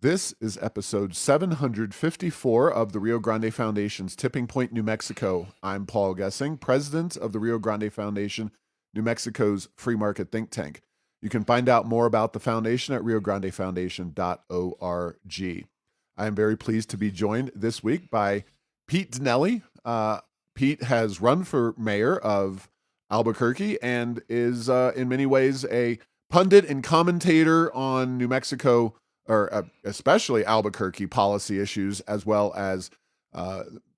This is episode 754 of the Rio Grande Foundation's Tipping Point, New Mexico. I'm Paul Gessing, president of the Rio Grande Foundation, New Mexico's free market think tank. You can find out more about the foundation at riograndefoundation.org. I am very pleased to be joined this week by Pete Dinelli. Pete has run for mayor of Albuquerque and is in many ways a pundit and commentator on New Mexico, or especially Albuquerque policy issues, as well as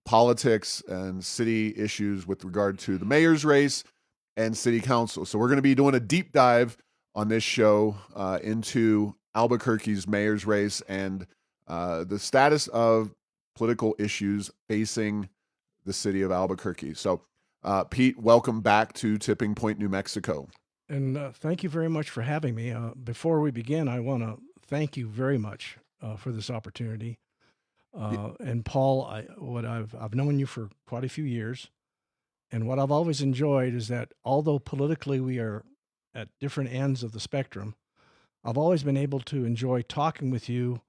politics and city issues with regard to the mayor's race and city council. So we're going to be doing a deep dive on this show into Albuquerque's mayor's race and the status of political issues facing the city of Albuquerque. So, Pete, welcome back to Tipping Point, New Mexico. And thank you very much for having me. Before we begin, I want to thank you very much for this opportunity. And Paul, I've known you for quite a few years, and what I've always enjoyed is that although politically we are at different ends of the spectrum, I've always been able to enjoy talking with you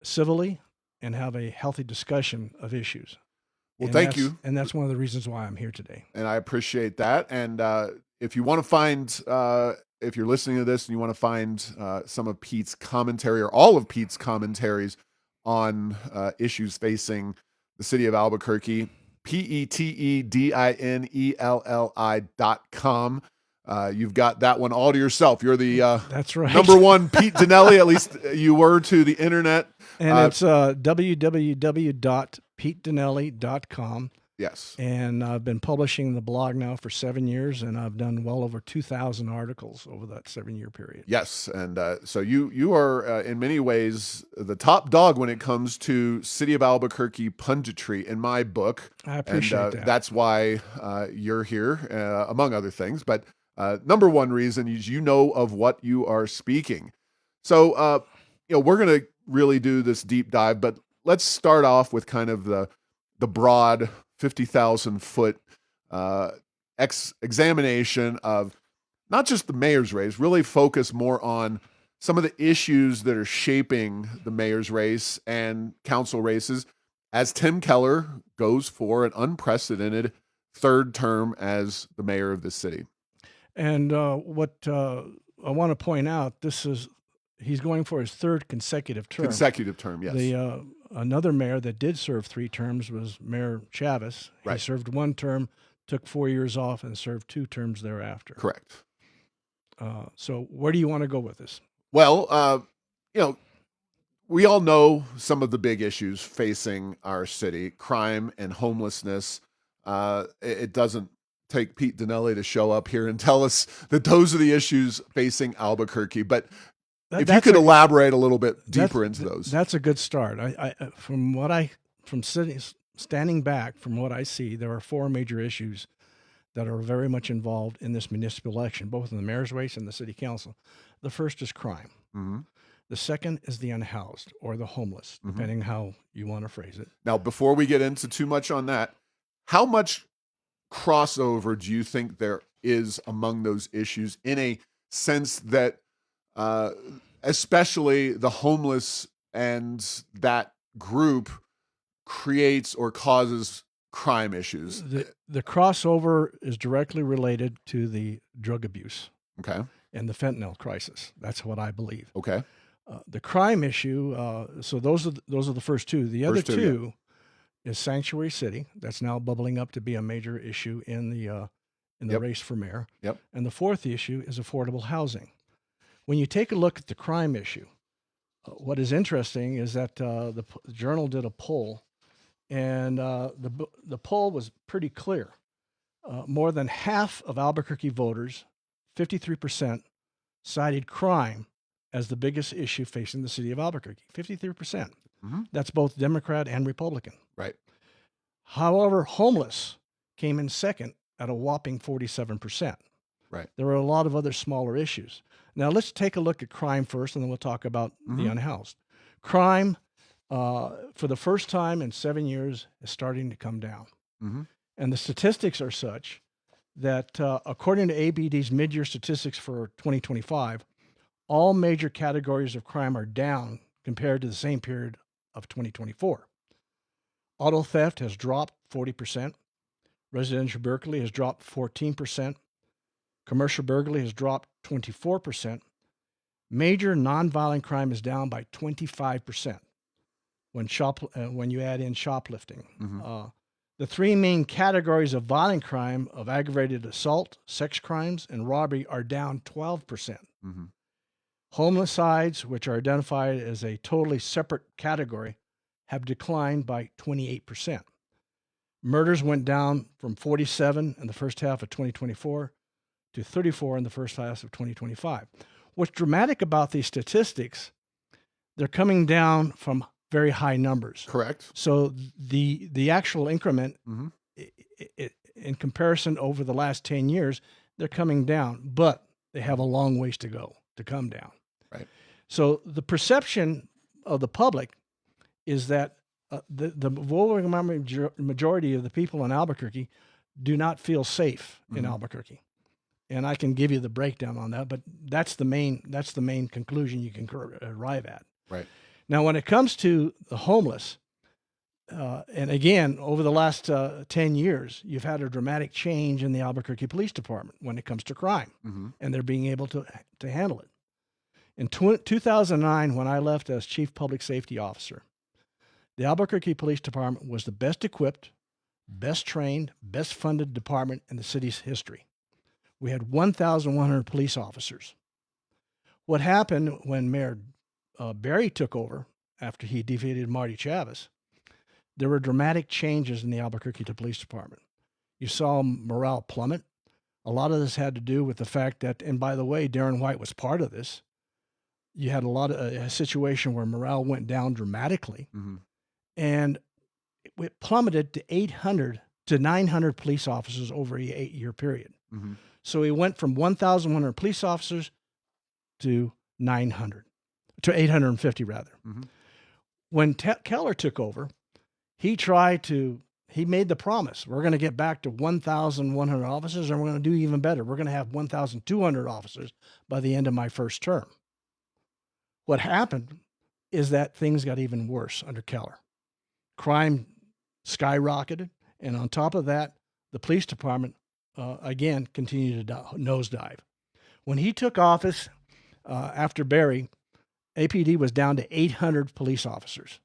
civilly and have a healthy discussion of issues. Well, thank you. And that's one of the reasons why I'm here today. And I appreciate that. And if you want to find, if you're listening to this and you want to find some of Pete's commentary or all of Pete's commentaries on issues facing the city of Albuquerque, PETEDINELLI.com. You've got that one all to yourself. You're the that's right. number one Pete Dinelli, at least you were to the internet. And it's www.PeteDinelli.com. Yes. And I've been publishing the blog now for 7 years, and I've done well over 2,000 articles over that 7-year period. Yes, and so you are in many ways the top dog when it comes to City of Albuquerque punditry in my book. I appreciate that. That's why you're here, among other things. But number one reason is you know of what you are speaking. So we're going to really do this deep dive, but let's start off with kind of the broad 50,000-foot examination of not just the mayor's race, really focus more on some of the issues that are shaping the mayor's race and council races as Tim Keller goes for an unprecedented third term as the mayor of the city. And what I want to point out, he's going for his third consecutive term. Consecutive term, yes. Another mayor that did serve 3 terms was Mayor Chavez. Right. He served 1 term, took 4 years off, and served 2 terms thereafter. Correct. So where do you want to go with this? Well, we all know some of the big issues facing our city: crime and homelessness. It doesn't take Pete Dinelli to show up here and tell us that those are the issues facing Albuquerque, but if you could elaborate a little bit deeper into those. That's a good start. Standing back from what I see, there are 4 major issues that are very much involved in this municipal election, both in the mayor's race and the city council. The first is crime. Mm-hmm. The second is the unhoused or the homeless, depending how you want to phrase it. Now, before we get into too much on that, how much crossover do you think there is among those issues, in a sense that especially the homeless and that group creates or causes crime issues? The crossover is directly related to the drug abuse. Okay. And the fentanyl crisis. That's what I believe. Okay. The crime issue. So those are the first 2. The other two is Sanctuary City. That's now bubbling up to be a major issue in the race for mayor. Yep. And the 4th issue is affordable housing. When you take a look at the crime issue, what is interesting is that the Journal did a poll, and the poll was pretty clear. More than half of Albuquerque voters, 53%, cited crime as the biggest issue facing the city of Albuquerque. 53%. Mm-hmm. That's both Democrat and Republican. Right. However, homeless came in second at a whopping 47%. Right. There are a lot of other smaller issues. Now, let's take a look at crime first, and then we'll talk about the unhoused. Crime, for the first time in 7 years, is starting to come down. Mm-hmm. And the statistics are such that, according to ABD's mid-year statistics for 2025, all major categories of crime are down compared to the same period of 2024. Auto theft has dropped 40%. Residential burglary has dropped 14%. Commercial burglary has dropped 24%. Major nonviolent crime is down by 25% when you add in shoplifting. The three main categories of violent crime of aggravated assault, sex crimes, and robbery are down 12%. Homicides, which are identified as a totally separate category, have declined by 28%. Murders went down from 47 in the first half of 2024 to 34 in the first half of 2025. What's dramatic about these statistics, they're coming down from very high numbers. Correct. So the actual increment in comparison over the last 10 years, they're coming down, but they have a long ways to go to come down. Right. So the perception of the public is that the overwhelming majority of the people in Albuquerque do not feel safe in Albuquerque. And I can give you the breakdown on that, but that's the main conclusion you can arrive at. Right. Now, when it comes to the homeless, and again, over the last 10 years, you've had a dramatic change in the Albuquerque Police Department when it comes to crime, and they're being able to handle it. In 2009, when I left as Chief Public Safety Officer, the Albuquerque Police Department was the best equipped, best trained, best funded department in the city's history. We had 1,100 police officers. What happened when Mayor Barry took over after he defeated Marty Chavez, there were dramatic changes in the Albuquerque Police Department. You saw morale plummet. A lot of this had to do with the fact that, and by the way, Darren White was part of this. You had a situation where morale went down dramatically, and it plummeted to 800 to 900 police officers over an 8-year period. So we went from 1,100 police officers to 850 rather. When Keller took over, he made the promise, we're going to get back to 1,100 officers, and we're going to do even better. We're going to have 1,200 officers by the end of my first term. What happened is that things got even worse under Keller. Crime skyrocketed, and on top of that, the police department again continued to nosedive. When he took office after Barry, APD was down to 800 police officers,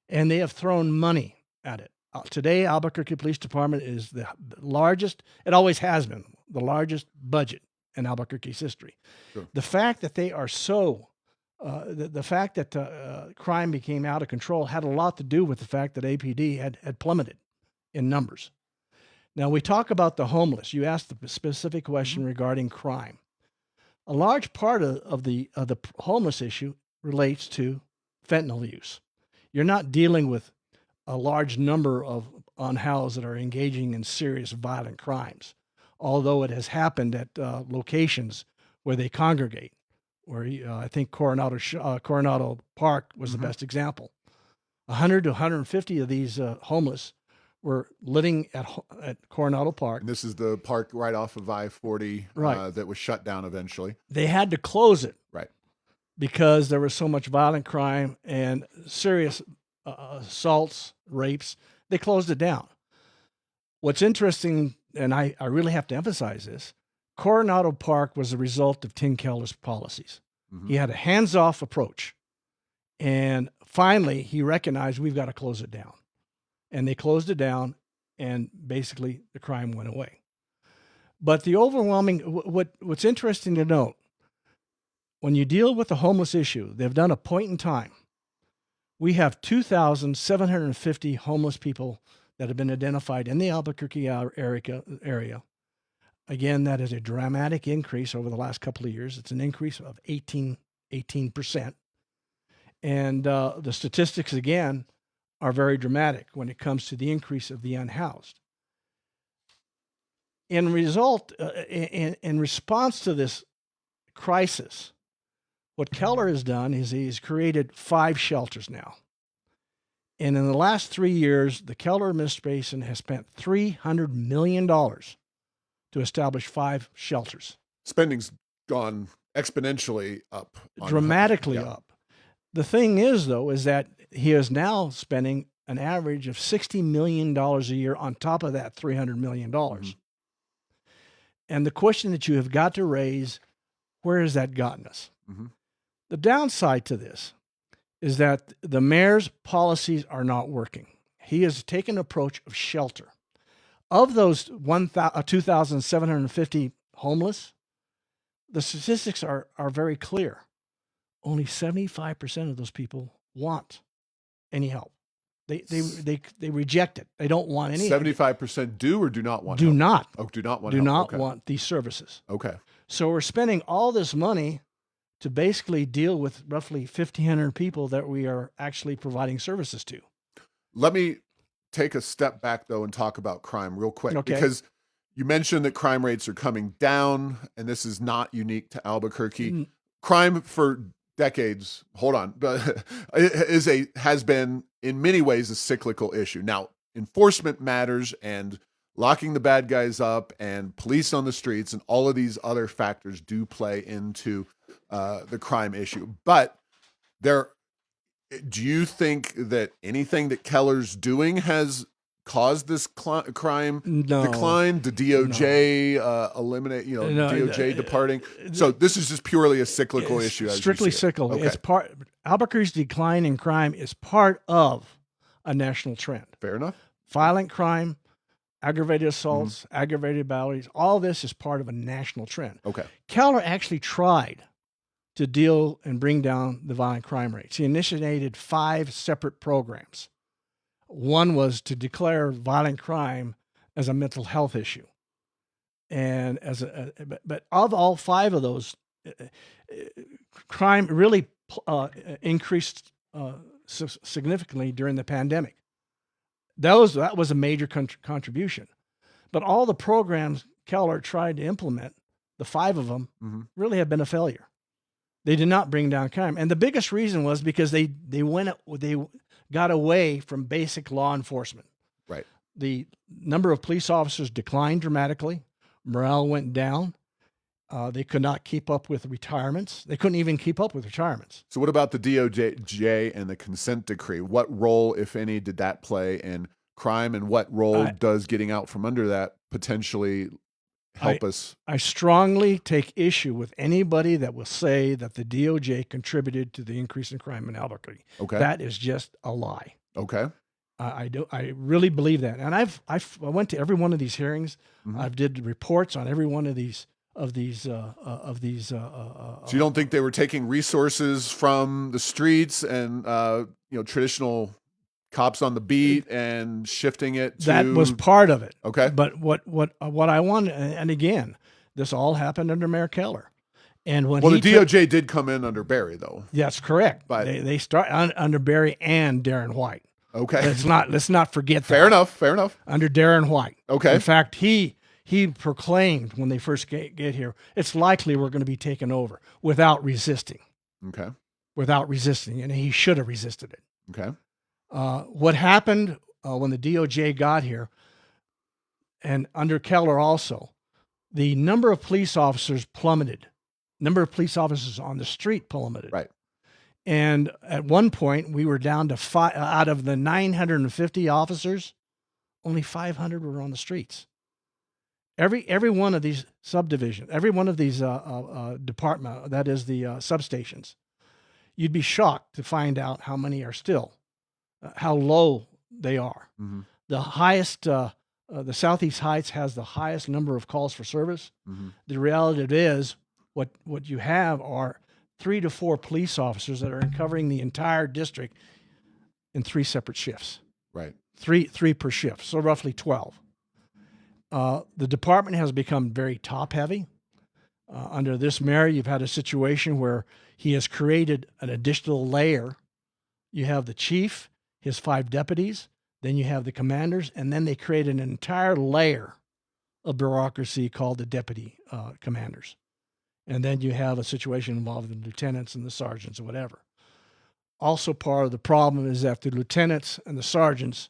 and they have thrown money at it. Today, Albuquerque Police Department is the largest, it always has been, the largest budget in Albuquerque's history. Sure. The fact that they are the fact that crime became out of control had a lot to do with the fact that APD had plummeted in numbers. Now, we talk about the homeless. You asked the specific question regarding crime. A large part of the homeless issue relates to fentanyl use. You're not dealing with a large number of unhoused that are engaging in serious violent crimes, although it has happened at locations where they congregate, where I think Coronado Park was the best example. 100 to 150 of these homeless were living at Coronado Park. And this is the park right off of I-40 Right. that was shut down eventually. They had to close it. Right. Because there was so much violent crime and serious assaults, rapes. They closed it down. What's interesting, and I really have to emphasize this, Coronado Park was a result of Tim Keller's policies. He had a hands-off approach. And finally, he recognized we've got to close it down. And they closed it down, and basically the crime went away. But the overwhelming, what's interesting to note, when you deal with the homeless issue, they've done a point in time. We have 2,750 homeless people that have been identified in the Albuquerque area. Again, that is a dramatic increase over the last couple of years. It's an increase of 18%. And the statistics, again, are very dramatic when it comes to the increase of the unhoused. In response to this crisis, what Keller has done is he's created 5 shelters now. And in the last 3 years, the Keller administration has spent $300 million to establish 5 shelters. Spending's gone exponentially up. Dramatically up. The thing is, though, is that he is now spending an average of $60 million a year on top of that $300 million. Mhm. And the question that you have got to raise, where has that gotten us? Mhm. The downside to this is that the mayor's policies are not working. He has taken an approach of shelter. Of those 2,750 homeless, the statistics are very clear. Only 75% of those people want any help. They reject it. They don't want any. 75% do or do not want do help? not Oh, do not want do help. not Okay. want these services. Okay. So we're spending all this money to basically deal with roughly 1,500 people that we are actually providing services to. Let me take a step back, though, and talk about crime real quick. Okay. Because you mentioned that crime rates are coming down, and this is not unique to Albuquerque. Crime for decades, hold on, has been in many ways a cyclical issue. Now, enforcement matters, and locking the bad guys up and police on the streets and all of these other factors do play into the crime issue. But do you think that anything that Keller's doing has caused this crime decline? The DOJ eliminate, DOJ departing. So this is just purely a cyclical issue. Strictly cyclical. Okay. It's Albuquerque's decline in crime is part of a national trend. Fair enough. Violent crime, aggravated assaults, aggravated batteries, all this is part of a national trend. Okay. Keller actually tried to deal and bring down the violent crime rates. He initiated 5 separate programs. One was to declare violent crime as a mental health issue. And but of all 5 of those, crime really increased significantly during the pandemic. That was a major contribution. But all the programs Keller tried to implement, the 5 of them, really have been a failure. They did not bring down crime. And the biggest reason was because they got away from basic law enforcement. Right. The number of police officers declined dramatically. Morale went down. They could not keep up with retirements. They couldn't even keep up with retirements. So what about the DOJ and the consent decree? What role, if any, did that play in crime, and what role does getting out from under that potentially help us? I strongly take issue with anybody that will say that the DOJ contributed to the increase in crime in Albuquerque. Okay. That is just a lie. Okay. I really believe that. And I went to every one of these hearings. I've did reports on every one of these. So you don't think they were taking resources from the streets and traditional cops on the beat and shifting it to... That was part of it. Okay. But what I want, and again, this all happened under Mayor Keller. And when the DOJ did come in under Barry, though. That's correct. But they start under Barry and Darren White. Okay. Let's not forget that. Fair enough. Under Darren White. Okay. In fact, he proclaimed when they first get here, it's likely we're going to be taken over without resisting. Okay. Without resisting, and he should have resisted it. Okay. What happened when the DOJ got here, and under Keller also, the number of police officers plummeted. Number of police officers on the street plummeted. Right. And at one point, we were down to 5 out of the 950 officers, only 500 were on the streets. Every one of these subdivisions, every one of these department, that is the substations, you'd be shocked to find out how many are still, how low they are. Mm-hmm. The highest, the Southeast Heights has the highest number of calls for service. Mm-hmm. The reality is, what you have are 3 to 4 police officers that are covering the entire district in 3 separate shifts. Right. Three per shift, so roughly 12. The department has become very top-heavy. Under this mayor, you've had a situation where he has created an additional layer. You have the chief, his 5 deputies, then you have the commanders, and then they created an entire layer of bureaucracy called the deputy commanders. And then you have a situation involving the lieutenants and the sergeants or whatever. Also, part of the problem is that the lieutenants and the sergeants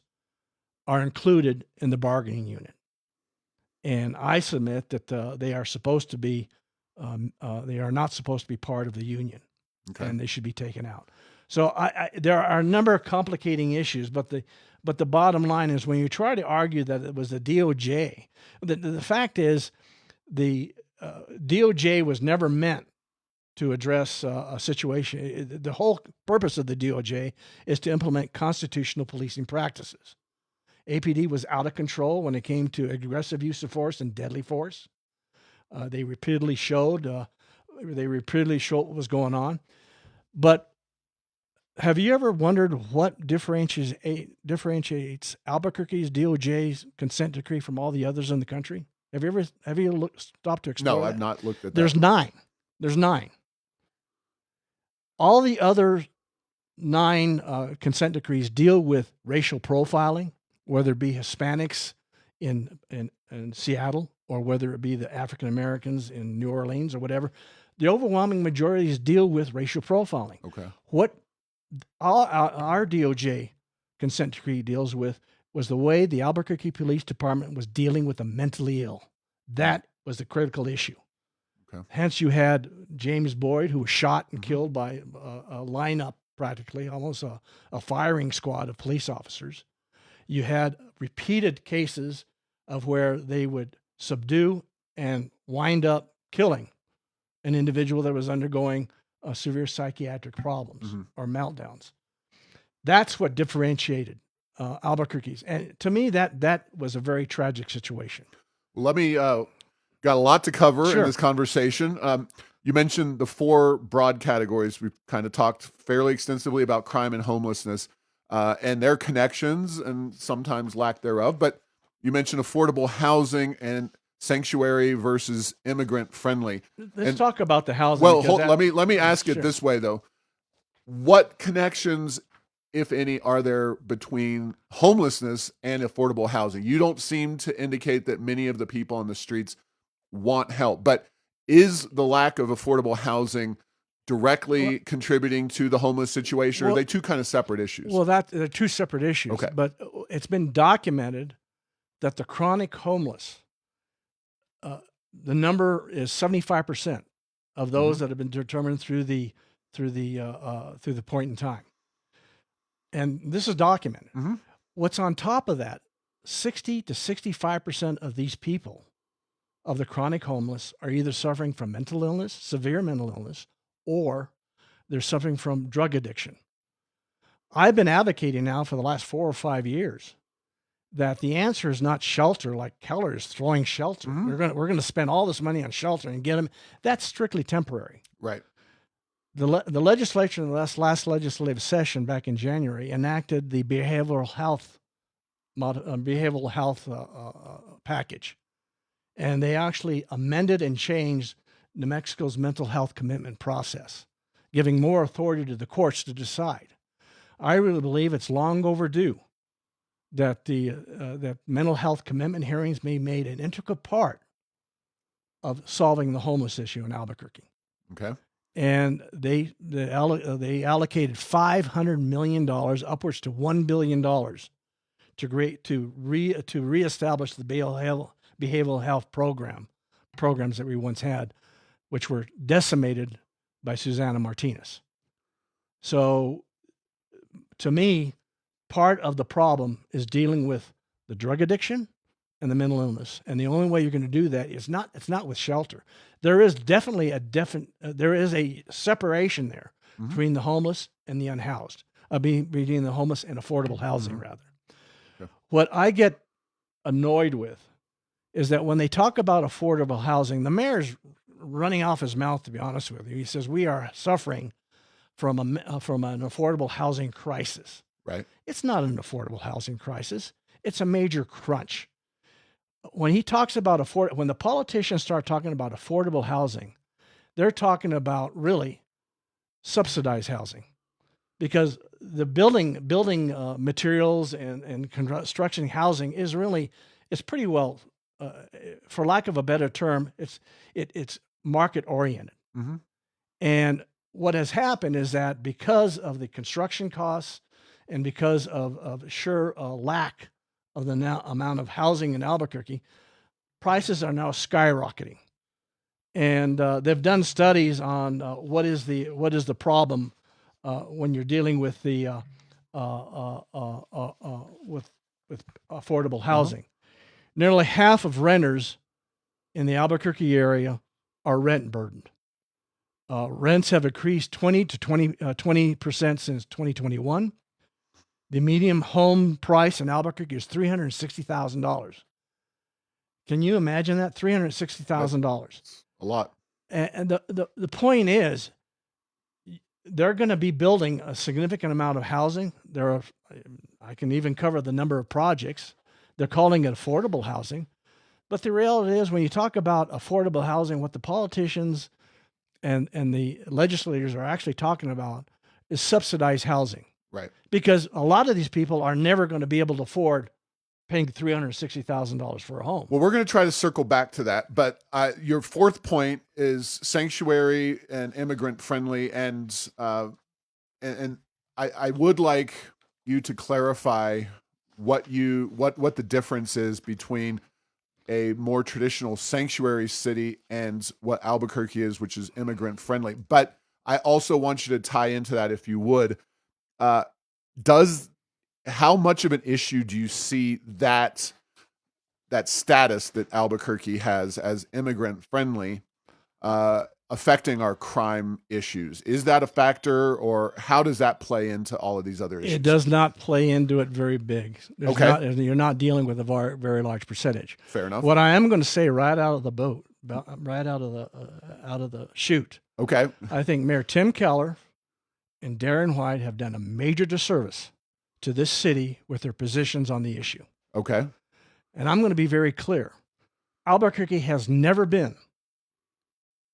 are included in the bargaining unit. And I submit that they are supposed to be, they are not supposed to be part of the union. Okay. and they should be taken out. So there are a number of complicating issues, but the bottom line is when you try to argue that it was the DOJ, the fact is the DOJ was never meant to address a situation. The whole purpose of the DOJ is to implement constitutional policing practices. APD was out of control when it came to aggressive use of force and deadly force. They repeatedly showed what was going on. But have you ever wondered what differentiates Albuquerque's DOJ's consent decree from all the others in the country? Have you stopped to explore No, that? I've not looked at that. There's 9. There's 9. All the other 9 consent decrees deal with racial profiling, whether it be Hispanics in Seattle or whether it be the African Americans in New Orleans or whatever. The overwhelming majorities deal with racial profiling. Okay. What our DOJ consent decree deals with was the way the Albuquerque Police Department was dealing with the mentally ill. That was the critical issue. Okay. Hence, you had James Boyd, who was shot and killed by a lineup, practically, almost a firing squad of police officers. You had repeated cases of where they would subdue and wind up killing an individual that was undergoing severe psychiatric problems or meltdowns. That's what differentiated Albuquerque's. And to me, that was a very tragic situation. Let me, got a lot to cover Sure. in this conversation. You mentioned the 4 broad categories. We've kind of talked fairly extensively about crime and homelessness and their connections and sometimes lack thereof. But you mentioned affordable housing and sanctuary versus immigrant friendly. Let's talk about the housing. Well, let me ask it Sure. this way though. What connections, if any, are there between homelessness and affordable housing? You don't seem to indicate that many of the people on the streets want help, but is the lack of affordable housing directly contributing to the homeless situation, or are they two kind of separate issues? Well, they're 2 separate issues. Okay. But it's been documented that the chronic homeless, the number is 75% of those that have been determined through the point in time, and this is documented. What's on top of that? 60 to 65% of these people, of the chronic homeless, are either suffering from mental illness, severe mental illness, or they're suffering from drug addiction. I've been advocating now for the last 4 or 5 years that the answer is not shelter, like Keller is throwing shelter. We're going to spend all this money on shelter and get them. That's strictly temporary. Right. The legislature in the last legislative session back in January enacted the behavioral health package, and they actually amended and changed New Mexico's mental health commitment process, giving more authority to the courts to decide. I really believe it's long overdue that that mental health commitment hearings be made an integral part of solving the homeless issue in Albuquerque. Okay. And they allocated $500 million, upwards to $1 billion, to reestablish the behavioral health programs that we once had, which were decimated by Susana Martinez. So, to me, part of the problem is dealing with the drug addiction and the mental illness, and the only way you're going to do that is it's not with shelter. There is definitely there is a separation there between the homeless and the unhoused, between the homeless and affordable housing, rather. Yeah. What I get annoyed with is that when they talk about affordable housing, the mayor's running off his mouth, to be honest with you. He says we are suffering from an affordable housing crisis. Right. It's not an affordable housing crisis. It's a major crunch. When he talks about when the politicians start talking about affordable housing, they're talking about really subsidized housing, because the building materials and construction housing is pretty well, for lack of a better term, it's market oriented. And what has happened is that because of the construction costs and because of lack of the amount of housing in Albuquerque, prices are now skyrocketing. and they've done studies on what is the problem when you're dealing with the with affordable housing. Nearly half of renters in the Albuquerque area are rent burdened. Rents have increased 20% since 2021. The median home price in Albuquerque is $360,000. Can you imagine that? $360,000. A lot. And the point is, they're going to be building a significant amount of housing. I can even cover the number of projects. They're calling it affordable housing. But the reality is, when you talk about affordable housing, what the politicians and the legislators are actually talking about is subsidized housing. Right. Because a lot of these people are never going to be able to afford paying $360,000 for a home. Well, we're going to try to circle back to that. But your fourth point is sanctuary and immigrant friendly. And I would like you to clarify what the difference is between a more traditional sanctuary city and what Albuquerque is, which is immigrant friendly. But I also want you to tie into that, if you would. How much of an issue do you see that status that Albuquerque has as immigrant friendly affecting our crime issues? Is that a factor, or how does that play into all of these other issues? It does not play into it very big. You're not dealing with a very large percentage. Fair enough. What I am going to say right out of the boat, right out of the chute. Okay. I think Mayor Tim Keller and Darren White have done a major disservice to this city with their positions on the issue. Okay. And I'm going to be very clear. Albuquerque has never been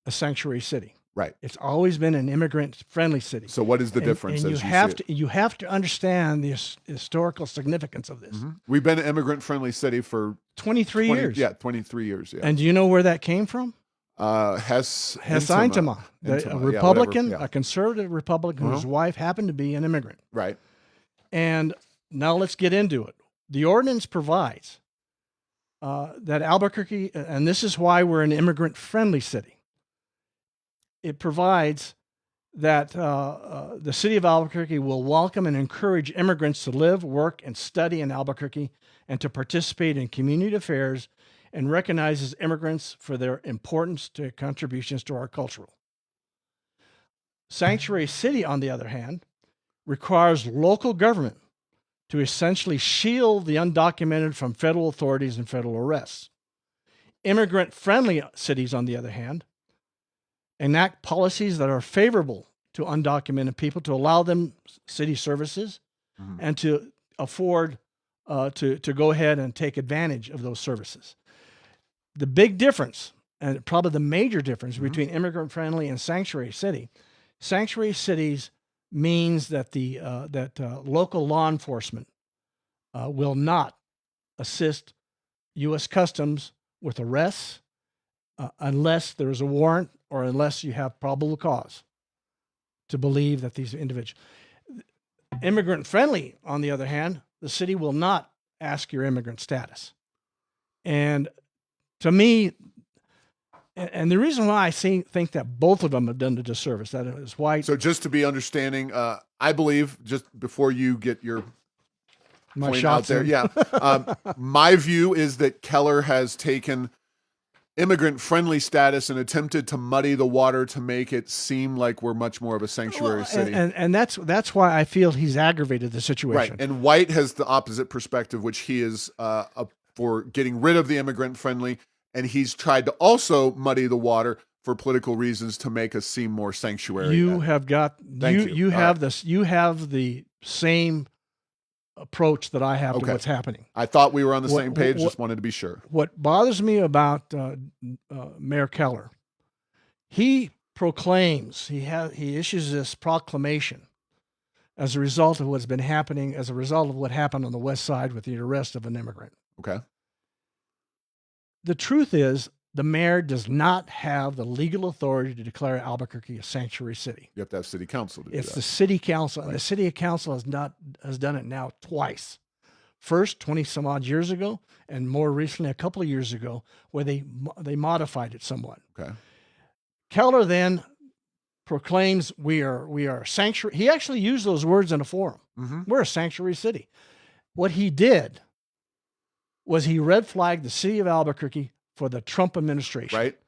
a sanctuary city. Right. It's always been an immigrant-friendly city. So what is the difference? And you have to understand the historical significance of this. Mm-hmm. We've been an immigrant-friendly city for 23 years. Yeah, 23 years. Yeah. And do you know where that came from? Hess Intema, a Republican, a conservative Republican whose wife happened to be an immigrant. Right. And now let's get into it. The ordinance provides that Albuquerque, and this is why we're an immigrant-friendly city. It provides that the city of Albuquerque will welcome and encourage immigrants to live, work, and study in Albuquerque and to participate in community affairs, and recognizes immigrants for their importance to contributions to our cultural. Sanctuary City, on the other hand, requires local government to essentially shield the undocumented from federal authorities and federal arrests. Immigrant-friendly cities, on the other hand, enact policies that are favorable to undocumented people to allow them city services and to afford to go ahead and take advantage of those services. The big difference, and probably the major difference between immigrant-friendly and sanctuary cities means that the local law enforcement will not assist U.S. Customs with arrests unless there is a warrant or unless you have probable cause to believe that these individuals. Immigrant-friendly, on the other hand, the city will not ask your immigrant status. And to me, and the reason why I think that both of them have done the disservice, that is why. So just to be understanding, I believe, just before you get your point out there, my view is that Keller has taken immigrant-friendly status and attempted to muddy the water to make it seem like we're much more of a sanctuary city. And that's why I feel he's aggravated the situation. Right. And White has the opposite perspective, which he is for getting rid of the immigrant-friendly, and he's tried to also muddy the water for political reasons to make us seem more sanctuary. You have the same approach that I have to what's happening. I thought we were on the same page. Just wanted to be sure. What bothers me about Mayor Keller, he proclaims, he issues this proclamation as a result of what's been happening, as a result of what happened on the West Side with the arrest of an immigrant. Okay. The truth is, the mayor does not have the legal authority to declare Albuquerque a sanctuary city. You have to have city council to do that. It's the city council, and the city council has done it now twice. First, 20 some odd years ago, and more recently, a couple of years ago, where they modified it somewhat. Okay. Keller then proclaims we are sanctuary. He actually used those words in a forum. Mm-hmm. We're a sanctuary city. What he did was he red flagged the city of Albuquerque for the Trump administration. Right.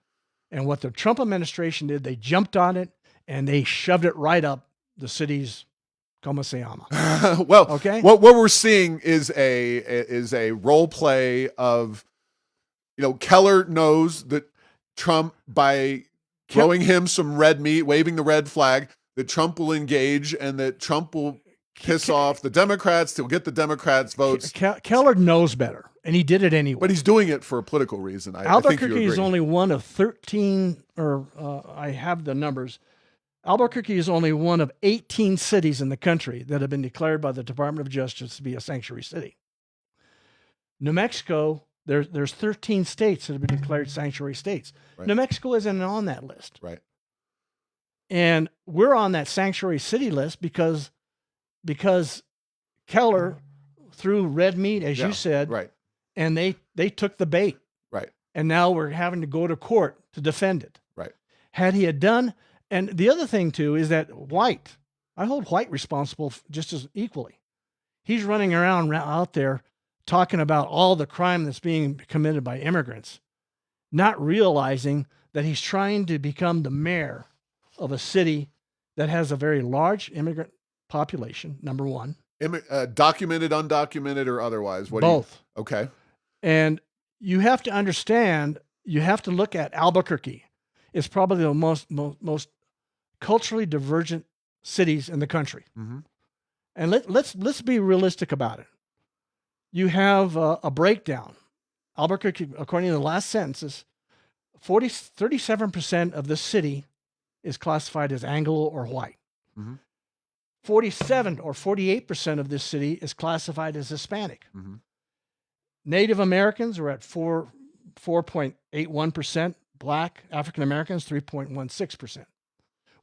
And what the Trump administration did, they jumped on it and they shoved it right up the city's como se llama. Well, okay. What we're seeing is a role play of, Keller knows that Trump, by throwing him some red meat, waving the red flag, that Trump will engage and that Trump will piss off the Democrats. He'll get the Democrats' votes. Keller knows better, and he did it anyway. But he's doing it for a political reason. Albuquerque is only one of 13, or I have the numbers. Albuquerque is only one of 18 cities in the country that have been declared by the Department of Justice to be a sanctuary city. New Mexico, there's 13 states that have been declared sanctuary states. Right. New Mexico isn't on that list. Right. And we're on that sanctuary city list because Keller threw red meat, as you said, right, and they took the bait. Right. And now we're having to go to court to defend it. Right. Had he had done, and the other thing too is that I hold White responsible just as equally. He's running around out there talking about all the crime that's being committed by immigrants, not realizing that he's trying to become the mayor of a city that has a very large immigrant population, number one. Documented, undocumented, or otherwise? Both. Okay. And you have to understand, you have to look at Albuquerque. It's probably the most culturally divergent cities in the country. Mm-hmm. And let's be realistic about it. You have a breakdown. Albuquerque, according to the last census, 37% of the city is classified as Anglo or white. Mm-hmm. 47 or 48% of this city is classified as Hispanic. Mm-hmm. Native Americans are at 4.81%. Black African Americans, 3.16%.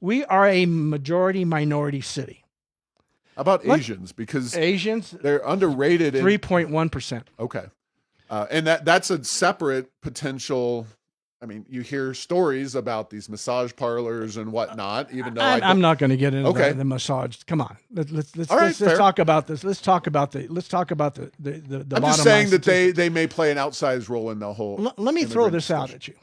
We are a majority minority city. How about Asians? Because Asians, they're underrated. 3.1%. Okay. And that's a separate potential. I mean, you hear stories about these massage parlors and whatnot, even though I'm not going to get into the massage. Come on. Let's talk about this. Let's talk about the I'm just saying that they may play an outsized role in the whole. Let me throw this out at you.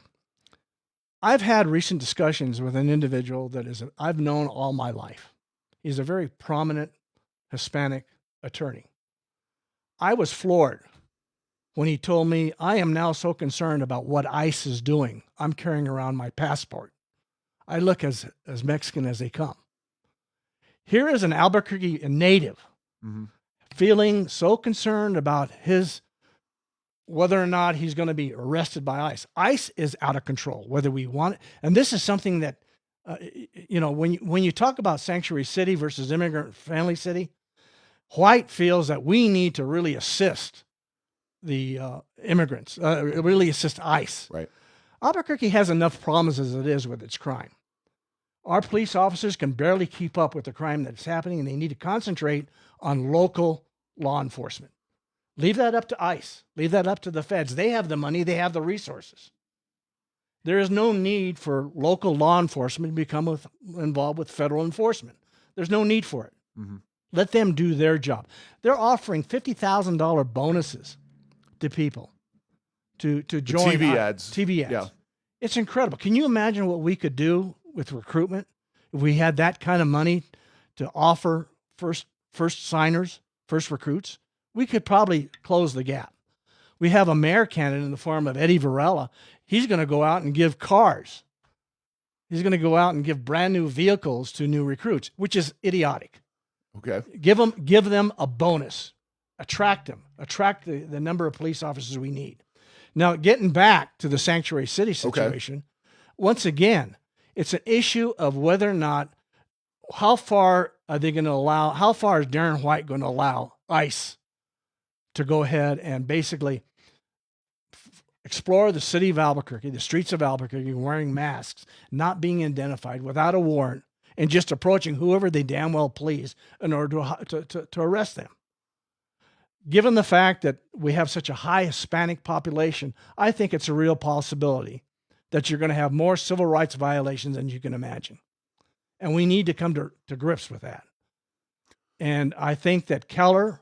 I've had recent discussions with an individual that I've known all my life. He's a very prominent Hispanic attorney. I was floored when he told me, I am now so concerned about what ICE is doing. I'm carrying around my passport. I look as Mexican as they come. Here is an Albuquerque native feeling so concerned about whether or not he's going to be arrested by ICE. ICE is out of control, whether we want it. And this is something that, when you talk about sanctuary city versus immigrant friendly city, White feels that we need to really assist the immigrants, really assist ICE. Right. Albuquerque has enough problems as it is with its crime. Our police officers can barely keep up with the crime that's happening, and they need to concentrate on local law enforcement. Leave that up to ICE. Leave that up to the feds. They have the money. They have the resources. There is no need for local law enforcement to become involved with federal enforcement. There's no need for it. Mm-hmm. Let them do their job. They're offering $50,000 bonuses to people to join TV ads. TV ads. Yeah. It's incredible. Can you imagine what we could do with recruitment if we had that kind of money to offer first signers, first recruits? We could probably close the gap. We have a mayor candidate in the form of Eddie Varela. He's going to go out and give cars. He's going to go out and give brand new vehicles to new recruits, which is idiotic. Okay. Give them a bonus. Attract the number of police officers we need. Now, getting back to the sanctuary city situation, once again, it's an issue of whether or not, how far is Darren White going to allow ICE to go ahead and basically explore the city of Albuquerque, the streets of Albuquerque, wearing masks, not being identified, without a warrant, and just approaching whoever they damn well please in order to arrest them. Given the fact that we have such a high Hispanic population, I think it's a real possibility that you're going to have more civil rights violations than you can imagine. And we need to come to grips with that. And I think that Keller,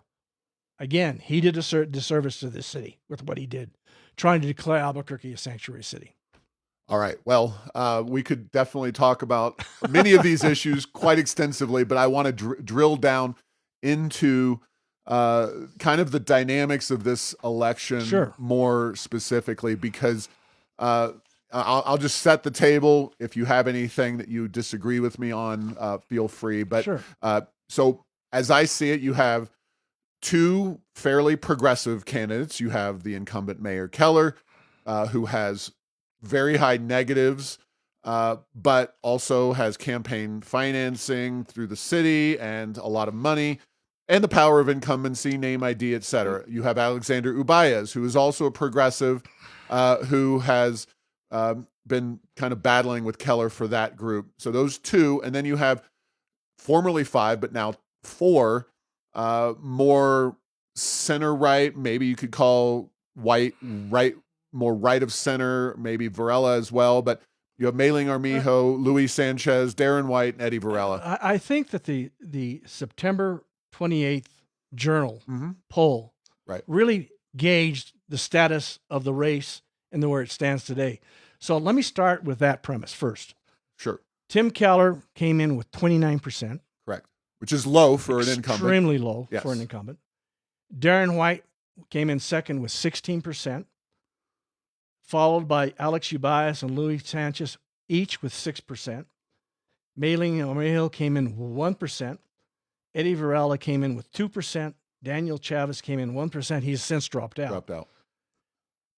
again, he did a disservice to this city with what he did, trying to declare Albuquerque a sanctuary city. All right. Well, we could definitely talk about many of these issues quite extensively, but I want to drill down into kind of the dynamics of this election more specifically, because I'll just set the table. If you have anything that you disagree with me on, feel free. But so as I see it, you have two fairly progressive candidates. You have the incumbent Mayor Keller, who has very high negatives, but also has campaign financing through the city and a lot of money and the power of incumbency, name ID, et cetera. You have Alexander Ubaez, who is also a progressive, who has been kind of battling with Keller for that group. So those two, and then you have formerly 5, but now 4 more center-right, maybe you could call right, more right of center, maybe Varela as well, but you have Mailing Armijo, Luis Sanchez, Darren White, and Eddie Varela. I think that the September 28th Journal poll really gauged the status of the race and where it stands today. So let me start with that premise first. Sure. Tim Keller came in with 29%. Correct. Which is low for an incumbent. Extremely low for an incumbent. Darren White came in second with 16%, followed by Alex Ubaez and Luis Sanchez, each with 6%. Mailing Armijo came in with 1%. Eddie Varela came in with 2%. Daniel Chavez came in 1%. He's since dropped out.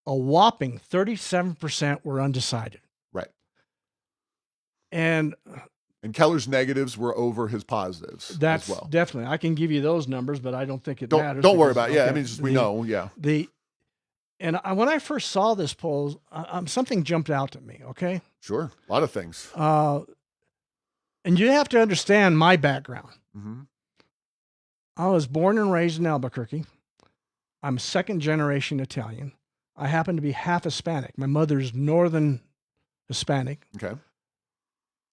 A whopping 37% were undecided. Right. And Keller's negatives were over his positives that's as well. Definitely. I can give you those numbers, but I don't think it matters. Don't worry about it. Yeah, I mean, just, we know. Yeah. And when I first saw this poll, something jumped out at me, okay? Sure. A lot of things. And you have to understand my background. Mm-hmm. I was born and raised in Albuquerque. I'm second generation Italian. I happen to be half Hispanic. My mother's northern Hispanic. Okay.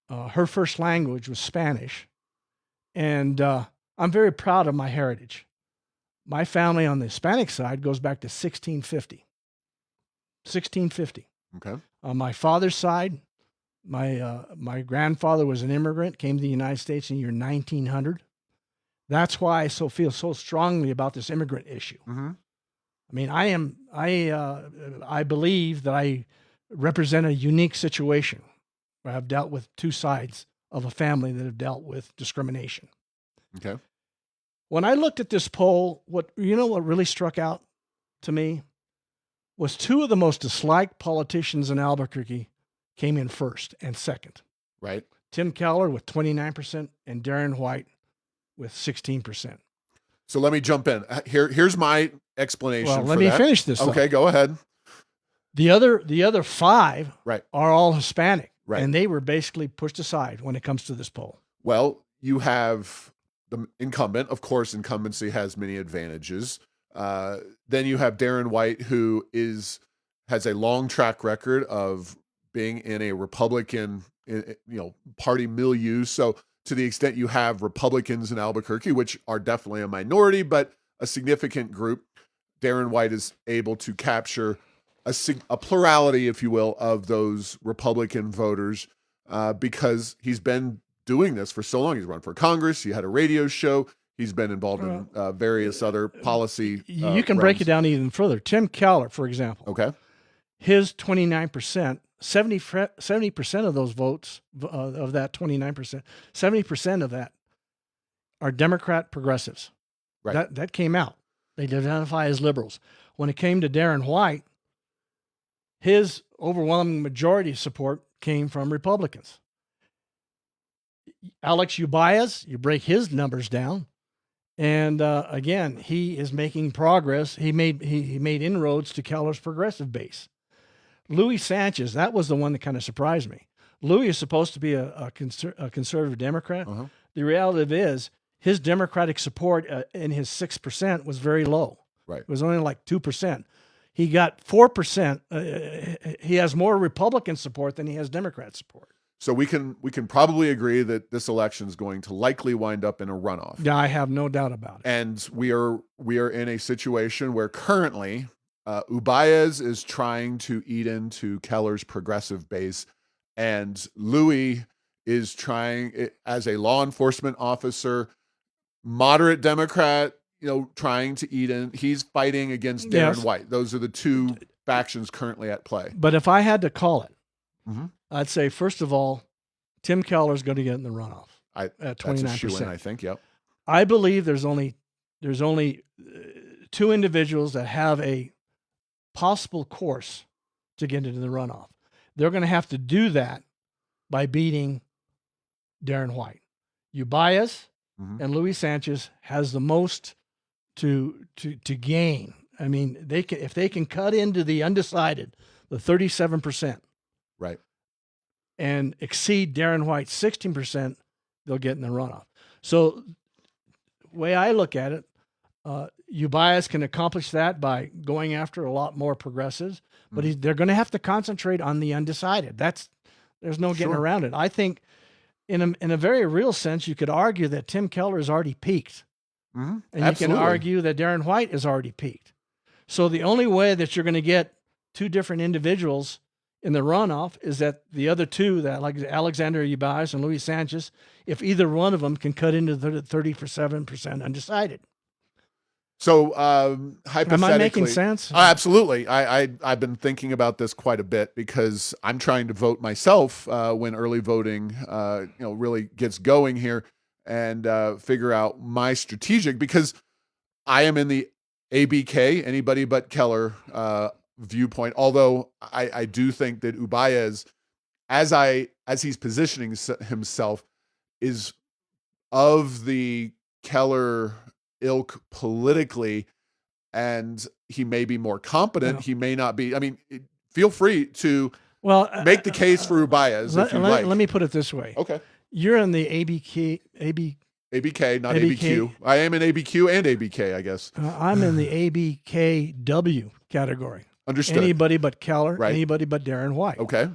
Her first language was Spanish. And I'm very proud of my heritage. My family on the Hispanic side goes back to 1650. 1650. Okay. On my father's side, my grandfather was an immigrant, came to the United States in the year 1900. That's why I feel so strongly about this immigrant issue. Mm-hmm. I mean, I believe that I represent a unique situation where I've dealt with two sides of a family that have dealt with discrimination. Okay. When I looked at this poll, what really struck out to me was 2 of the most disliked politicians in Albuquerque came in first and second. Right. Tim Keller with 29% and Darren White with 16%. So let me jump in. Here's my explanation. Well, let me finish this. Okay, go ahead. The other 5 are all Hispanic, right, and they were basically pushed aside when it comes to this poll. Well, you have the incumbent. Of course, incumbency has many advantages. Then you have Darren White, who has a long track record of being in a Republican, party milieu. So to the extent you have Republicans in Albuquerque, which are definitely a minority, but a significant group, Darren White is able to capture a plurality, if you will, of those Republican voters because he's been doing this for so long. He's run for Congress. He had a radio show. He's been involved in various other policy. You can break it down even further. Tim Keller, for example. Okay. His 29%, 70% of those votes, of that 29%, 70% of that are Democrat progressives. Right. That came out. They identify as liberals. When it came to Darren White, his overwhelming majority of support came from Republicans. Alex Ubaez, you break his numbers down, and again, he is making progress. He made inroads to Keller's progressive base. Luis Sanchez, that was the one that kind of surprised me. Louis is supposed to be a conservative Democrat. Uh-huh. The reality is his Democratic support in his 6% was very low. Right. It was only like 2%. he got 4%. He has more Republican support than he has Democrat support. So we can probably agree that this election is going to likely wind up in a runoff. Yeah, I have no doubt about it. And we are in a situation where currently Ubaez is trying to eat into Keller's progressive base, and Louis is trying, as a law enforcement officer, moderate Democrat, trying to eat in. He's fighting against Darren White. Those are the two factions currently at play. But if I had to call it, mm-hmm. I'd say, first of all, Tim Keller's going to get in the runoff at 29%. That's a shoo-in, I think. Yep. I believe there's only two individuals that have a possible course to get into the runoff. They're going to have to do that by beating Darren White. Ubaez and Luis Sanchez has the most to gain. I mean, if they can cut into the undecided, the 37%, right, and exceed Darren White's 16%, they'll get in the runoff. So, the way I look at it, Ubaez can accomplish that by going after a lot more progressives, but they're going to have to concentrate on the undecided. There's no getting around it. I think, in a very real sense, you could argue that Tim Keller has already peaked, and Absolutely. you can argue that Darren White has already peaked. So the only way that you're going to get two different individuals in the runoff is that the other two, that like Alexander Ubaez and Luis Sanchez, if either one of them can cut into the 37% undecided. So hypothetically, am I making sense? Absolutely. I've been thinking about this quite a bit because I'm trying to vote myself when early voting really gets going here, and figure out my strategic, because I am in the ABK, anybody but Keller viewpoint. Although I do think that Ubaez, as he's positioning himself, is of the Keller ilk politically, and he may be more competent. He may not be. I mean, feel free to make the case for Ubaez if you like. Let me put it this way. Okay. You're in the ABK, not ABQ. I am in ABQ and ABK, I guess. I'm in the ABKW category. Understood. Anybody but Keller, right. Anybody but Darren White. Okay.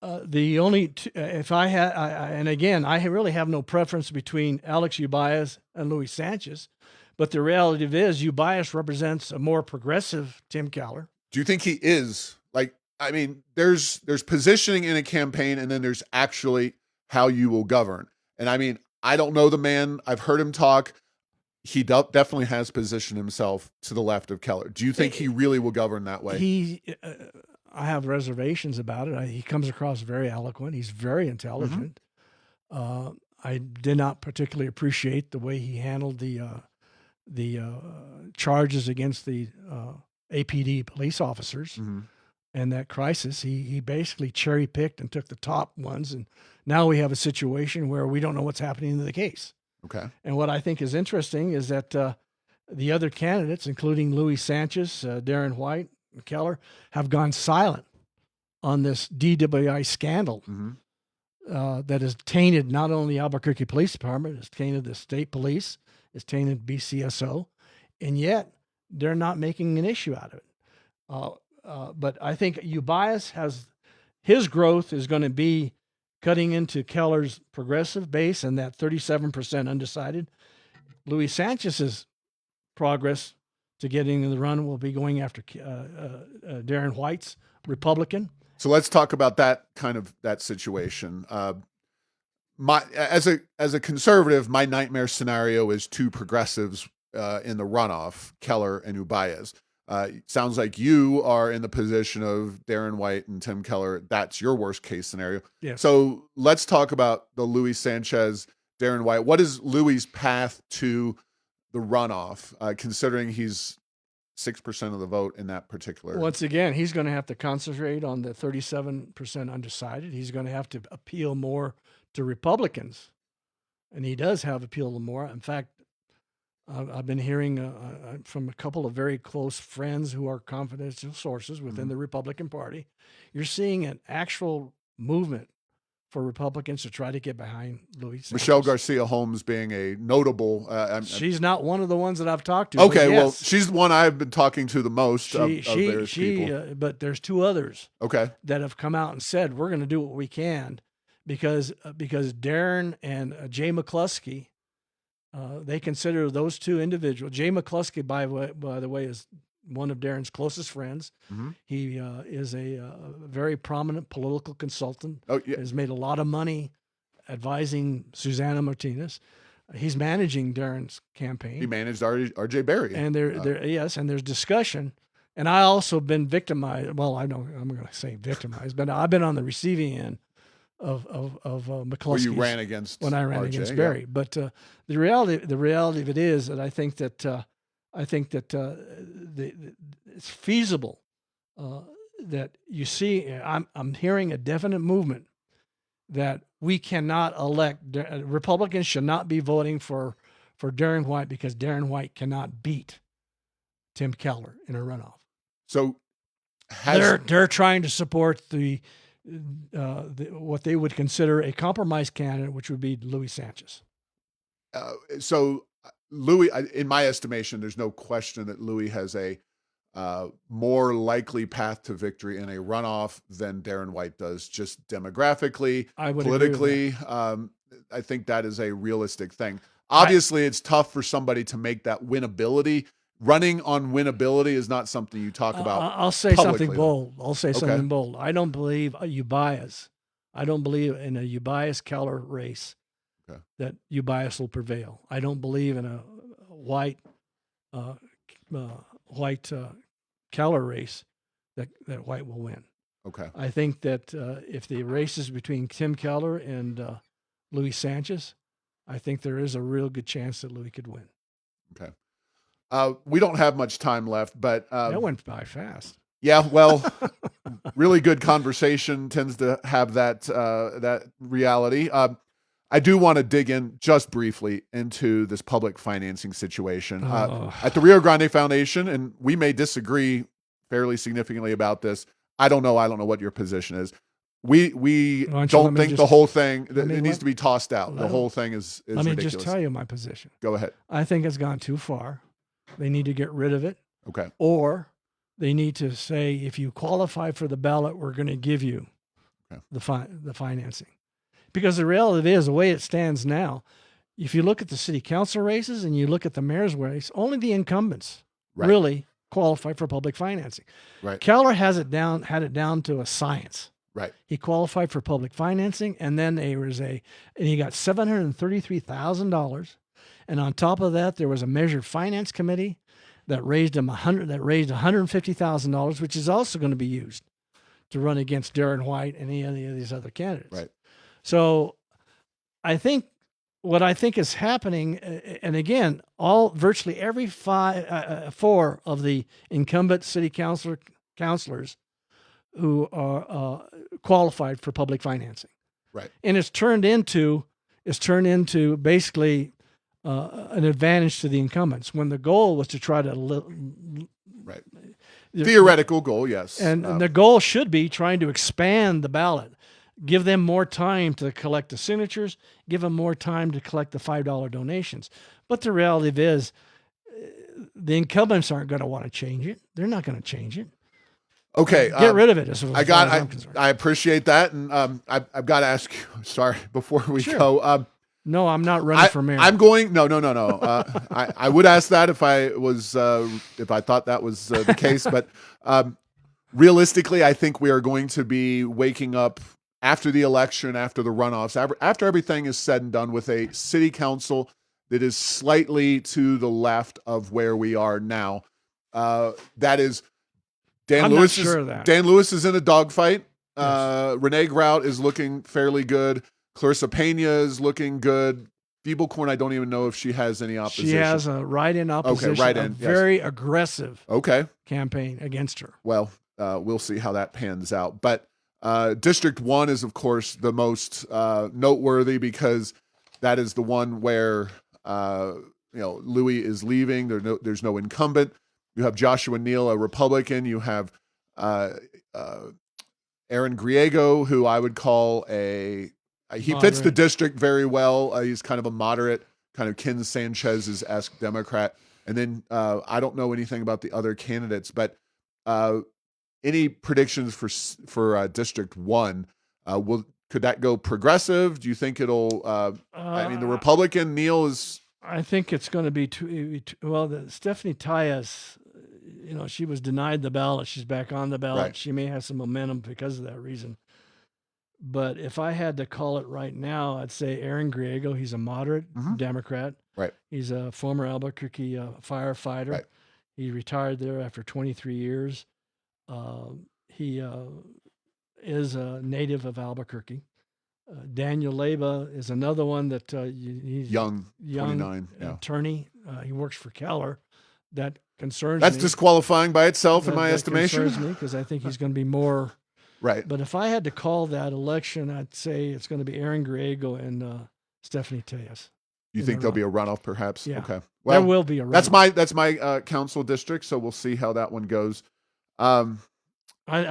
The only, if I had, and again, I really have no preference between Alex Ubaez and Luis Sanchez, but the reality is Ubaez represents a more progressive Tim Keller. Do you think he is? Like, I mean, there's positioning in a campaign, and then there's actually how you will govern. And I mean, I don't know the man. I've heard him talk. He definitely has positioned himself to the left of Keller. Do you think he really will govern that way? I have reservations about it. He comes across very eloquent. He's very intelligent. I did not particularly appreciate the way he handled the charges against the APD police officers and that crisis. He basically cherry picked and took the top ones, and now we have a situation where we don't know what's happening to the case. Okay. And what I think is interesting is that the other candidates, including Luis Sanchez, Darren White, and Keller, have gone silent on this DWI scandal that has tainted not only the Albuquerque Police Department, it's tainted the state police, it's tainted BCSO, and yet they're not making an issue out of it. But I think Ubaez has, his growth is going to be cutting into Keller's progressive base and that 37% undecided. Luis Sanchez's progress to getting in the run will be going after Darren White's Republican. So let's talk about that situation. As a conservative, my nightmare scenario is two progressives in the runoff, Keller and Ubaez. Sounds like you are in the position of Darren White and Tim Keller. That's your worst case scenario. Yes. So let's talk about the Luis Sanchez, Darren White. What is Louis' path to the runoff, considering he's 6% of the vote in that particular? Once again, he's going to have to concentrate on the 37% undecided. He's going to have to appeal more to Republicans, and he does have appealed more. In fact, I've been hearing from a couple of very close friends who are confidential sources within the Republican Party. You're seeing an actual movement for Republicans to try to get behind Louis Sanchez. Michelle Garcia Holmes being a notable. She's not one of the ones that I've talked to. Okay, yes. well, she's the one I've been talking to the most of various people. But there's two others. Okay. That have come out and said we're going to do what we can, because Darren and Jay McCluskey, they consider those two individuals. Jay McCluskey, by the way, is one of Darren's closest friends. Mm-hmm. He is a very prominent political consultant. Oh, yeah. Has made a lot of money advising Susana Martinez. He's managing Darren's campaign. He managed R.J. Berry. And there's discussion. And I also been victimized. Well, I'm going to say victimized, but I've been on the receiving end of McCluskey. Where you ran against when I ran RJ, against Berry. Yeah. But the reality of it is that I think that it's feasible that you see. I'm hearing a definite movement that we cannot elect. Republicans should not be voting for Darren White because Darren White cannot beat Tim Keller in a runoff. So they're trying to support the what they would consider a compromise candidate, which would be Louis Sanchez. So Louis, in my estimation, there's no question that Louis has a more likely path to victory in a runoff than Darren White does, just demographically, politically. I think that is a realistic thing. Obviously, it's tough for somebody to make that winnability. Running on winnability is not something you talk about. I'll say something bold. Something bold. I don't believe Ubias. I don't believe in a Ubias Keller race that Ubias will prevail. I don't believe in a white Keller race that White will win. Okay. I think that if the race is between Tim Keller and Louis Sanchez, I think there is a real good chance that Louis could win. Okay. We don't have much time left, but that went by fast. Yeah, well, really good conversation tends to have that reality. I do want to dig in just briefly into this public financing situation at the Rio Grande Foundation, and we may disagree fairly significantly about this. I don't know what your position is. We don't think the whole thing it needs to be tossed out. The whole thing is ridiculous. Let me just tell you my position. Go ahead. I think it's gone too far. They need to get rid of it. Okay. Or they need to say, if you qualify for the ballot, we're going to give you the financing. Because the reality is, the way it stands now, if you look at the city council races and you look at the mayor's race, only the incumbents really qualify for public financing. Right. Keller had it down to a science. Right. He qualified for public financing, and then he got $733,000. And on top of that, there was a measured finance committee that raised $150,000, which is also going to be used to run against Darren White and any of these other candidates. Right. So I think what is happening, and again, virtually every four of the incumbent city councilors who are qualified for public financing. Right. And it's turned into basically an advantage to the incumbents when the goal was to try to theoretical goal, yes. And the goal should be trying to expand the ballot. Give them more time to collect the signatures, give them more time to collect the $5 donations. But the reality is, the incumbents aren't going to want to change it. They're not going to change it. Okay. Get rid of it. I appreciate that. And I've got to ask you, sorry, before we go. No, I'm not running for mayor. I'm going. No. I would ask that if I thought that was the case. But realistically, I think we are going to be waking up after the election, after the runoffs, after everything is said and done, with a city council that is slightly to the left of where we are now. That is Dan Lewis. Dan Lewis is in a dogfight. Yes. Renee Grout is looking fairly good. Clarissa Pena is looking good. Feeblecorn, I don't even know if she has any opposition. She has a write-in opposition. Okay, write-in. Very aggressive campaign against her. Well, we'll see how that pans out. But District 1 is, of course, the most noteworthy because that is the one where Louis is leaving. There's no incumbent. You have Joshua Neal, a Republican. You have Aaron Griego, who I would call a he fits the Moderate. district very well. He's kind of a moderate, kind of Ken Sanchez's-esque Democrat. And then I don't know anything about the other candidates, but any predictions for District 1? Could that go progressive? Do you think it'll? I mean, the Republican Neil is. I think it's going to be Stephanie Tyas, she was denied the ballot. She's back on the ballot. Right. She may have some momentum because of that reason. But if I had to call it right now, I'd say Aaron Griego. He's a moderate Democrat. Right. He's a former Albuquerque firefighter. Right. He retired there after 23 years. He is a native of Albuquerque. Daniel Leyba is another one that he's young 29 attorney. He works for Keller. That concerns That's me. disqualifying by itself in my estimation. Concerns me because I think he's going to be more. Right. But if I had to call that election, I'd say it's going to be Aaron Griego and Stephanie Tejas. You think there'll be a runoff, perhaps? Yeah. Okay. Well, there will be a runoff. That's my council district, so we'll see how that one goes. I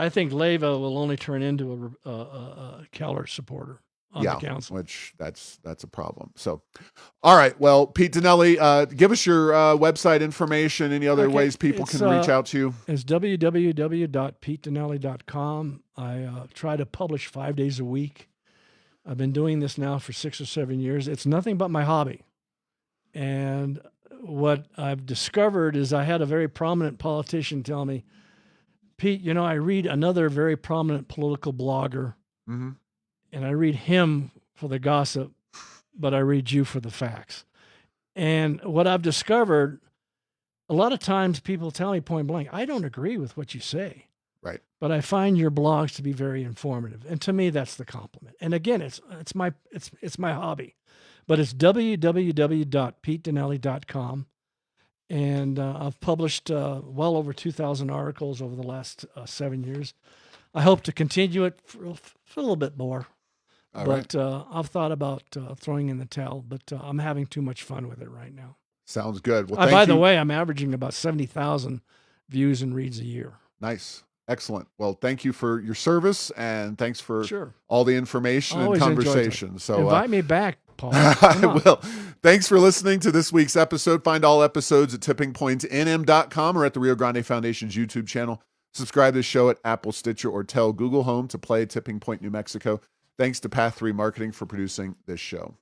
think Leyva will only turn into a Keller supporter on the council. Which that's a problem. So, all right. Well, Pete Dinelli, give us your website information, any other ways people can reach out to you. It's www.petedinelli.com. I try to publish 5 days a week. I've been doing this now for 6 or 7 years. It's nothing but my hobby. And what I've discovered is I had a very prominent politician tell me, Pete, I read another very prominent political blogger, and I read him for the gossip, but I read you for the facts. And what I've discovered, a lot of times people tell me point blank, I don't agree with what you say. Right. But I find your blogs to be very informative. And to me, that's the compliment. And again, it's my hobby. But it's www.petedinelli.com. And I've published well over 2,000 articles over the last 7 years. I hope to continue it for a little bit more. But I've thought about throwing in the towel, but I'm having too much fun with it right now. Sounds good. Well, by the way, I'm averaging about 70,000 views and reads a year. Nice. Excellent. Well, thank you for your service, and thanks for Sure. all the information and conversation. So invite me back, Paul. I will. Thanks for listening to this week's episode. Find all episodes at tippingpointnm.com or at the Rio Grande Foundation's YouTube channel. Subscribe to the show at Apple, Stitcher, or tell Google Home to play Tipping Point New Mexico. Thanks to Path 3 Marketing for producing this show.